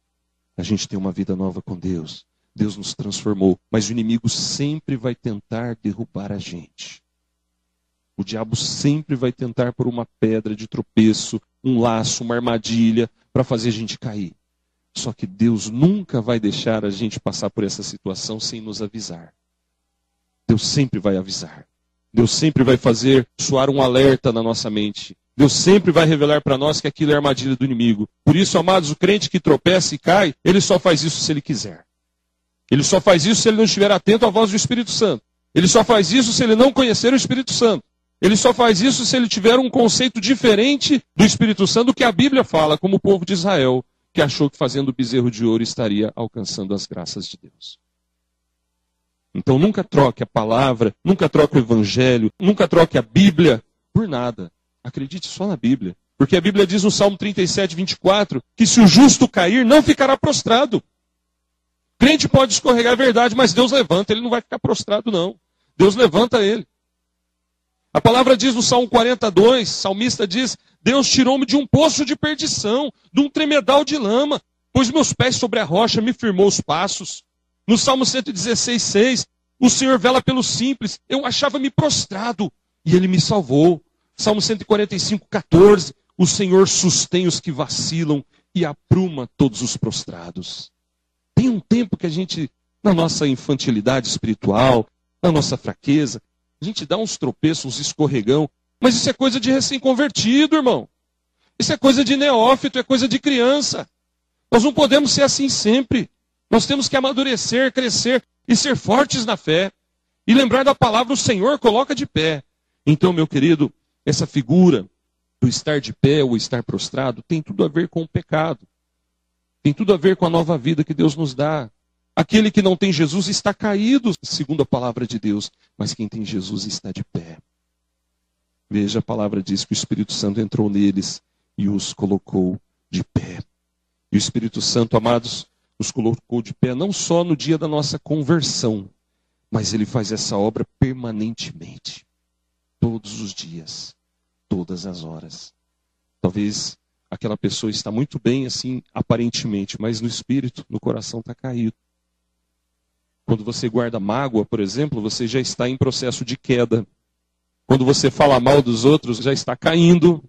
A gente tem uma vida nova com Deus. Deus nos transformou, mas o inimigo sempre vai tentar derrubar a gente. O diabo sempre vai tentar por uma pedra de tropeço, um laço, uma armadilha, para fazer a gente cair. Só que Deus nunca vai deixar a gente passar por essa situação sem nos avisar. Deus sempre vai avisar. Deus sempre vai fazer soar um alerta na nossa mente. Deus sempre vai revelar para nós que aquilo é armadilha do inimigo. Por isso, amados, o crente que tropeça e cai, ele só faz isso se ele quiser. Ele só faz isso se ele não estiver atento à voz do Espírito Santo. Ele só faz isso se ele não conhecer o Espírito Santo. Ele só faz isso se ele tiver um conceito diferente do Espírito Santo do que a Bíblia fala, como o povo de Israel, que achou que fazendo o bezerro de ouro estaria alcançando as graças de Deus. Então nunca troque a palavra, nunca troque o Evangelho, nunca troque a Bíblia por nada. Acredite só na Bíblia. Porque a Bíblia diz no Salmo 37, 24, que se o justo cair, não ficará prostrado. O crente pode escorregar, é verdade, mas Deus levanta, ele não vai ficar prostrado não. Deus levanta ele. A palavra diz no Salmo 42, o salmista diz, Deus tirou-me de um poço de perdição, de um tremedal de lama, pôs meus pés sobre a rocha, me firmou os passos. No Salmo 116, 6, o Senhor vela pelos simples, eu achava-me prostrado, e Ele me salvou. Salmo 145, 14, o Senhor sustém os que vacilam e apruma todos os prostrados. Tem um tempo que a gente, na nossa infantilidade espiritual, na nossa fraqueza, a gente dá uns tropeços, uns escorregão, mas isso é coisa de recém-convertido, irmão. Isso é coisa de neófito, é coisa de criança. Nós não podemos ser assim sempre. Nós temos que amadurecer, crescer e ser fortes na fé. E lembrar da palavra, o Senhor coloca de pé. Então, meu querido, essa figura do estar de pé ou estar prostrado tem tudo a ver com o pecado. Tem tudo a ver com a nova vida que Deus nos dá. Aquele que não tem Jesus está caído, segundo a palavra de Deus. Mas quem tem Jesus está de pé. Veja, a palavra diz que o Espírito Santo entrou neles e os colocou de pé. E o Espírito Santo, amados, nos colocou de pé não só no dia da nossa conversão, mas ele faz essa obra permanentemente. Todos os dias, todas as horas. Talvez aquela pessoa está muito bem assim, aparentemente, mas no espírito, no coração está caído. Quando você guarda mágoa, por exemplo, você já está em processo de queda. Quando você fala mal dos outros, já está caindo.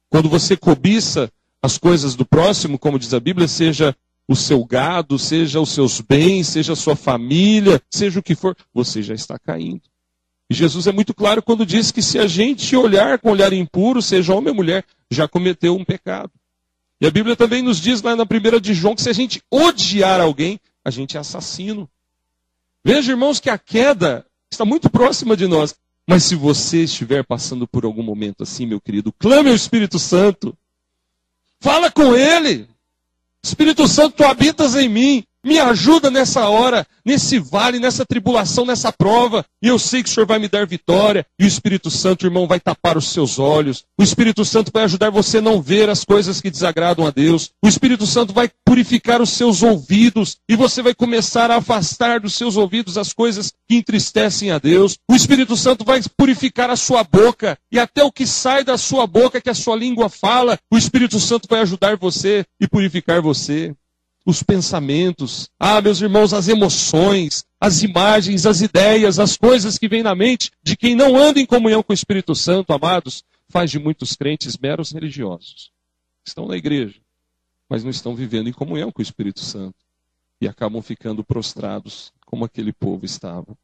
Quando você cobiça as coisas do próximo, como diz a Bíblia, seja o seu gado, seja os seus bens, seja a sua família, seja o que for, você já está caindo. E Jesus é muito claro quando diz que se a gente olhar com olhar impuro, seja homem ou mulher, já cometeu um pecado. E a Bíblia também nos diz lá na 1 de João que se a gente odiar alguém, a gente é assassino. Veja, irmãos, que a queda está muito próxima de nós. Mas se você estiver passando por algum momento assim, meu querido, clame ao Espírito Santo. Fala com Ele. Espírito Santo, tu habitas em mim. Me ajuda nessa hora, nesse vale, nessa tribulação, nessa prova. E eu sei que o Senhor vai me dar vitória. E o Espírito Santo, irmão, vai tapar os seus olhos. O Espírito Santo vai ajudar você a não ver as coisas que desagradam a Deus. O Espírito Santo vai purificar os seus ouvidos. E você vai começar a afastar dos seus ouvidos as coisas que entristecem a Deus. O Espírito Santo vai purificar a sua boca. E até o que sai da sua boca, que a sua língua fala, o Espírito Santo vai ajudar você e purificar você. Os pensamentos, meus irmãos, as emoções, as imagens, as ideias, as coisas que vêm na mente de quem não anda em comunhão com o Espírito Santo, amados, faz de muitos crentes meros religiosos. Estão na igreja, mas não estão vivendo em comunhão com o Espírito Santo e acabam ficando prostrados como aquele povo estava.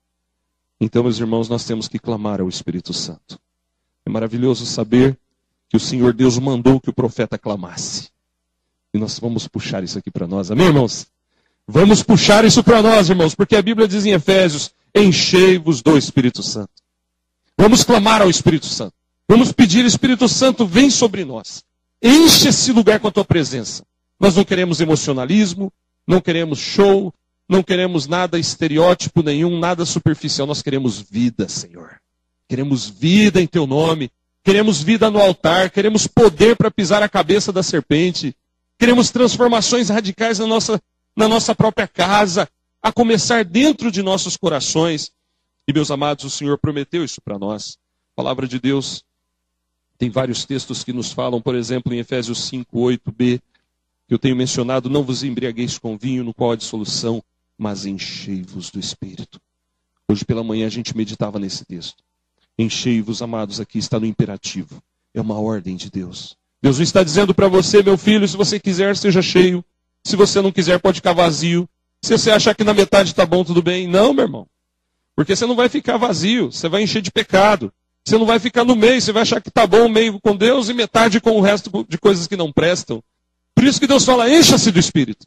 Então, meus irmãos, nós temos que clamar ao Espírito Santo. É maravilhoso saber que o Senhor Deus mandou que o profeta clamasse. E nós vamos puxar isso aqui para nós. Amém, irmãos? Vamos puxar isso para nós, irmãos, porque a Bíblia diz em Efésios, enchei-vos do Espírito Santo. Vamos clamar ao Espírito Santo. Vamos pedir, Espírito Santo, vem sobre nós. Enche esse lugar com a tua presença. Nós não queremos emocionalismo, não queremos show, não queremos nada estereótipo nenhum, nada superficial. Nós queremos vida, Senhor. Queremos vida em teu nome. Queremos vida no altar. Queremos poder para pisar a cabeça da serpente. Queremos transformações radicais na nossa própria casa, a começar dentro de nossos corações. E, meus amados, o Senhor prometeu isso para nós. A palavra de Deus Tem vários textos que nos falam, por exemplo, em Efésios 5, 8b, que eu tenho mencionado, não vos embriagueis com vinho, no qual há dissolução, mas enchei-vos do Espírito. Hoje pela manhã a gente meditava nesse texto. Enchei-vos, amados, aqui está no imperativo. É uma ordem de Deus. Deus não está dizendo para você, meu filho, se você quiser, seja cheio. Se você não quiser, pode ficar vazio. Se você achar que na metade está bom, tudo bem. Não, meu irmão. Porque você não vai ficar vazio, você vai encher de pecado. Você não vai ficar no meio, você vai achar que está bom meio com Deus e metade com o resto de coisas que não prestam. Por isso que Deus fala, encha-se do Espírito.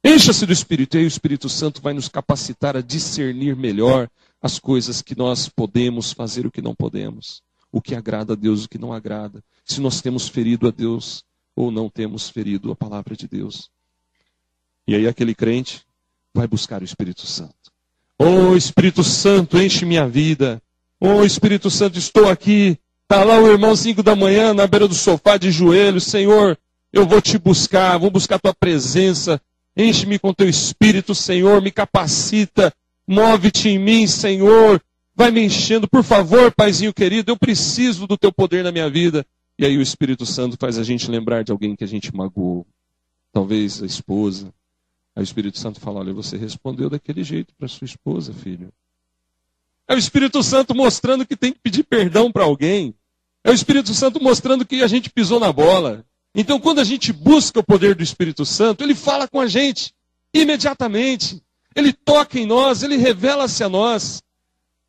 Encha-se do Espírito. E aí o Espírito Santo vai nos capacitar a discernir melhor as coisas que nós podemos fazer e o que não podemos. O que agrada a Deus e o que não agrada. Se nós temos ferido a Deus ou não temos ferido a palavra de Deus. E aí aquele crente vai buscar o Espírito Santo. Oh, Espírito Santo, enche minha vida. Oh, Espírito Santo, estou aqui. Está lá o irmão 5 da manhã, na beira do sofá, de joelhos. Senhor, eu vou te buscar, vou buscar a tua presença. Enche-me com teu Espírito, Senhor, me capacita. Move-te em mim, Senhor. Vai me enchendo, por favor, Paizinho querido, eu preciso do teu poder na minha vida. E aí o Espírito Santo faz a gente lembrar de alguém que a gente magoou. Talvez a esposa. Aí o Espírito Santo fala, olha, você respondeu daquele jeito para sua esposa, filho. É o Espírito Santo mostrando que tem que pedir perdão para alguém. É o Espírito Santo mostrando que a gente pisou na bola. Então quando a gente busca o poder do Espírito Santo, ele fala com a gente imediatamente. Ele toca em nós, ele revela-se a nós.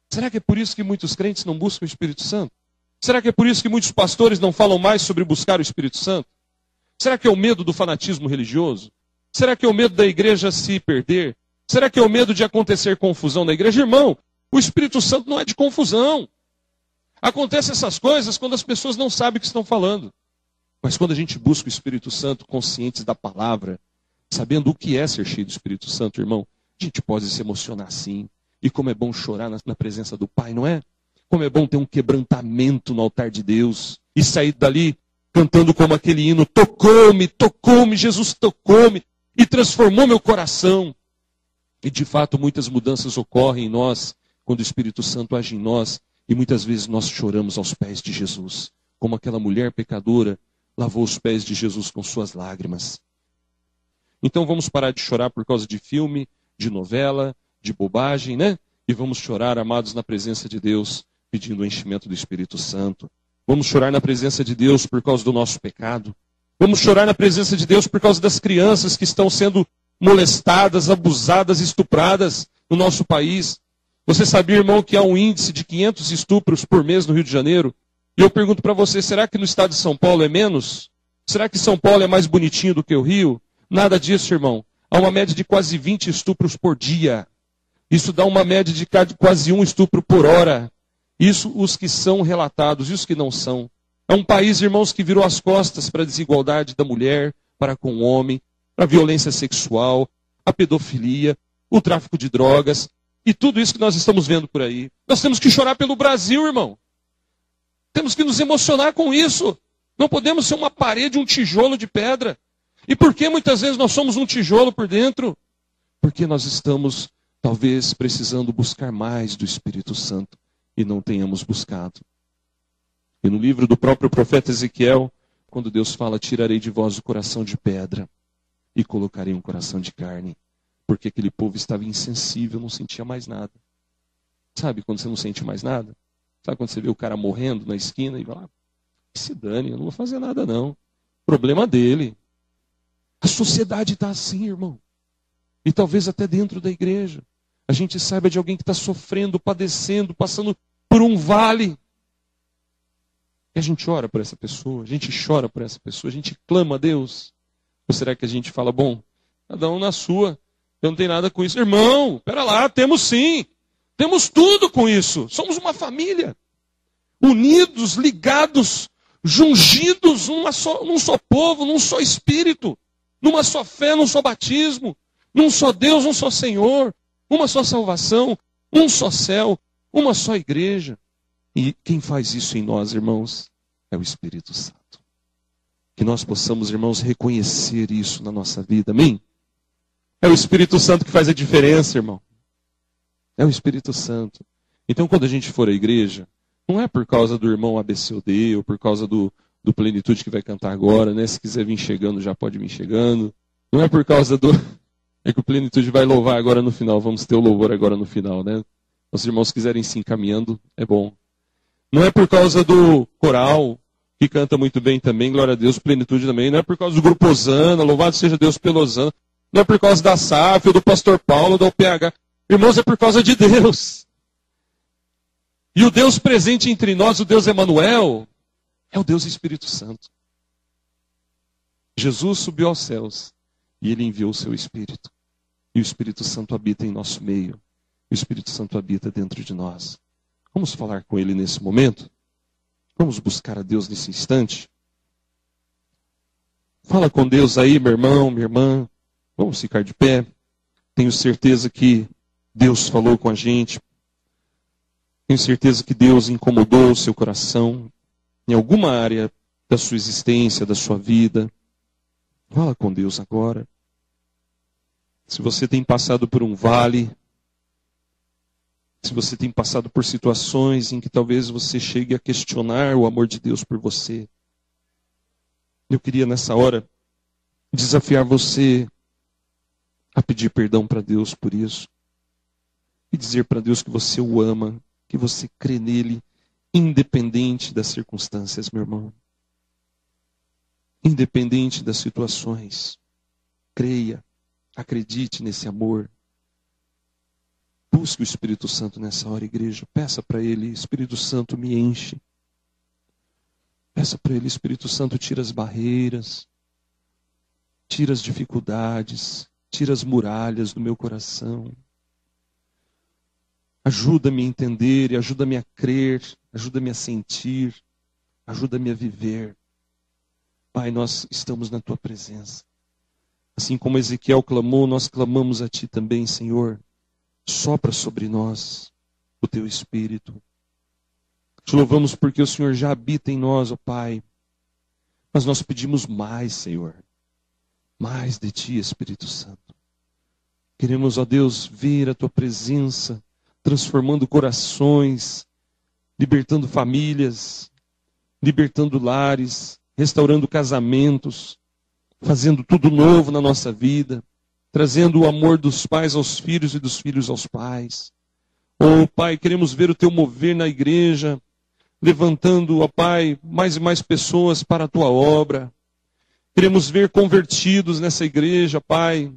Será que é por isso que muitos crentes não buscam o Espírito Santo? Será que é por isso que muitos pastores não falam mais sobre buscar o Espírito Santo? Será que é o medo do fanatismo religioso? Será que é o medo da igreja se perder? Será que é o medo de acontecer confusão na igreja? Irmão, o Espírito Santo não é de confusão. Acontecem essas coisas quando as pessoas não sabem o que estão falando. Mas quando a gente busca o Espírito Santo conscientes da palavra, sabendo o que é ser cheio do Espírito Santo, irmão, a gente pode se emocionar sim. E como é bom chorar na presença do Pai, não é? Como é bom ter um quebrantamento no altar de Deus. E sair dali cantando como aquele hino, tocou-me, tocou-me, Jesus tocou-me. E transformou meu coração. E de fato muitas mudanças ocorrem em nós, quando o Espírito Santo age em nós. E muitas vezes nós choramos aos pés de Jesus. Como aquela mulher pecadora lavou os pés de Jesus com suas lágrimas. Então vamos parar de chorar por causa de filme, de novela, de bobagem, né? E vamos chorar, amados, na presença de Deus, pedindo o enchimento do Espírito Santo. Vamos chorar na presença de Deus por causa do nosso pecado. Vamos chorar na presença de Deus por causa das crianças que estão sendo molestadas, abusadas, estupradas no nosso país. Você sabia, irmão, que há um índice de 500 estupros por mês no Rio de Janeiro? E eu pergunto para você, será que no estado de São Paulo é menos? Será que São Paulo é mais bonitinho do que o Rio? Nada disso, irmão. Há uma média de quase 20 estupros por dia. Isso dá uma média de quase 1 estupro por hora. Isso os que são relatados e os que não são. É um país, irmãos, que virou as costas para a desigualdade da mulher, para com o homem, para a violência sexual, a pedofilia, o tráfico de drogas e tudo isso que nós estamos vendo por aí. Nós temos que chorar pelo Brasil, irmão. Temos que nos emocionar com isso. Não podemos ser uma parede, um tijolo de pedra. E por que muitas vezes nós somos um tijolo por dentro? Porque nós estamos, talvez, precisando buscar mais do Espírito Santo e não tenhamos buscado. E no livro do próprio profeta Ezequiel, quando Deus fala, tirarei de vós o coração de pedra e colocarei um coração de carne. Porque aquele povo estava insensível, não sentia mais nada. Sabe quando você não sente mais nada? Sabe quando você vê o cara morrendo na esquina e vai lá, que se dane, eu não vou fazer nada não. Problema dele. A sociedade está assim, irmão. E talvez até dentro da igreja. A gente saiba de alguém que está sofrendo, padecendo, passando por um vale. E a gente ora por essa pessoa, a gente chora por essa pessoa, a gente clama a Deus. Ou será que a gente fala, bom, cada um na sua, eu não tenho nada com isso. Irmão, pera lá, temos sim. Temos tudo com isso. Somos uma família. Unidos, ligados, jungidos num só povo, num só espírito. Numa só fé, num só batismo. Num só Deus, um só Senhor. Uma só salvação. Um só céu. Uma só igreja. E quem faz isso em nós, irmãos, é o Espírito Santo. Que nós possamos, irmãos, reconhecer isso na nossa vida. Amém? É o Espírito Santo que faz a diferença, irmão. É o Espírito Santo. Então, quando a gente for à igreja, Não é por causa do irmão ABCD ou por causa do Plenitude que vai cantar agora, né? Se quiser vir chegando, já pode vir chegando. Não é por causa do... É que o Plenitude vai louvar agora no final. Vamos ter o louvor agora no final, né? Os irmãos quiserem se encaminhando, é bom. Não é por causa do coral, que canta muito bem também, glória a Deus, Plenitude também. Não é por causa do grupo Osana, louvado seja Deus pelo Osana. Não é por causa da SAF, ou do pastor Paulo, da UPH. Irmãos, é por causa de Deus. E o Deus presente entre nós, o Deus Emanuel, é o Deus Espírito Santo. Jesus subiu aos céus e ele enviou o seu Espírito. E o Espírito Santo habita em nosso meio. O Espírito Santo habita dentro de nós. Vamos falar com ele nesse momento? Vamos buscar a Deus nesse instante? Fala com Deus aí, meu irmão, minha irmã. Vamos ficar de pé. Tenho certeza que Deus falou com a gente. Tenho certeza que Deus incomodou o seu coração em alguma área da sua existência, da sua vida. Fala com Deus agora. Se você tem passado por um vale, se você tem passado por situações em que talvez você chegue a questionar o amor de Deus por você, eu queria nessa hora desafiar você a pedir perdão para Deus por isso. E dizer para Deus que você o ama, que você crê nele, independente das circunstâncias, meu irmão. Independente das situações. Creia, acredite nesse amor. Busque o Espírito Santo nessa hora, igreja. Peça para ele, Espírito Santo, me enche. Peça para ele, Espírito Santo, tira as barreiras, tira as dificuldades, tira as muralhas do meu coração. Ajuda-me a entender e ajuda-me a crer, ajuda-me a sentir, ajuda-me a viver. Pai, nós estamos na tua presença. Assim como Ezequiel clamou, nós clamamos a ti também, Senhor. Sopra sobre nós o teu Espírito. Te louvamos porque o Senhor já habita em nós, ó Pai. Mas nós pedimos mais, Senhor. Mais de ti, Espírito Santo. Queremos, ó Deus, ver a tua presença transformando corações, libertando famílias, libertando lares, restaurando casamentos, fazendo tudo novo na nossa vida, trazendo o amor dos pais aos filhos e dos filhos aos pais. Oh, Pai, queremos ver o teu mover na igreja, levantando, ó Pai, mais e mais pessoas para a tua obra. Queremos ver convertidos nessa igreja, Pai.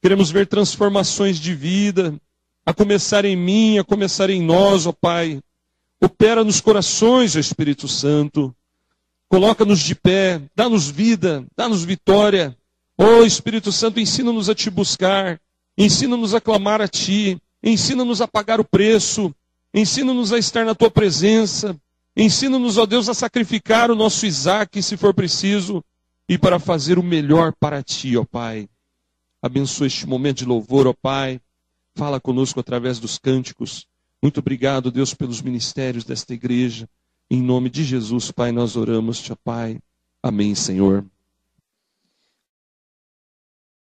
Queremos ver transformações de vida, a começar em mim, a começar em nós, ó Pai. Opera nos corações, ó Espírito Santo. Coloca-nos de pé, dá-nos vida, dá-nos vitória. Ó Espírito Santo, ensina-nos a te buscar, ensina-nos a clamar a ti, ensina-nos a pagar o preço, ensina-nos a estar na tua presença, ensina-nos, ó Deus, a sacrificar o nosso Isaque, se for preciso, e para fazer o melhor para ti, ó Pai. Abençoa este momento de louvor, ó Pai. Fala conosco através dos cânticos. Muito obrigado, Deus, pelos ministérios desta igreja. Em nome de Jesus, Pai, nós oramos-te, ó Pai. Amém, Senhor.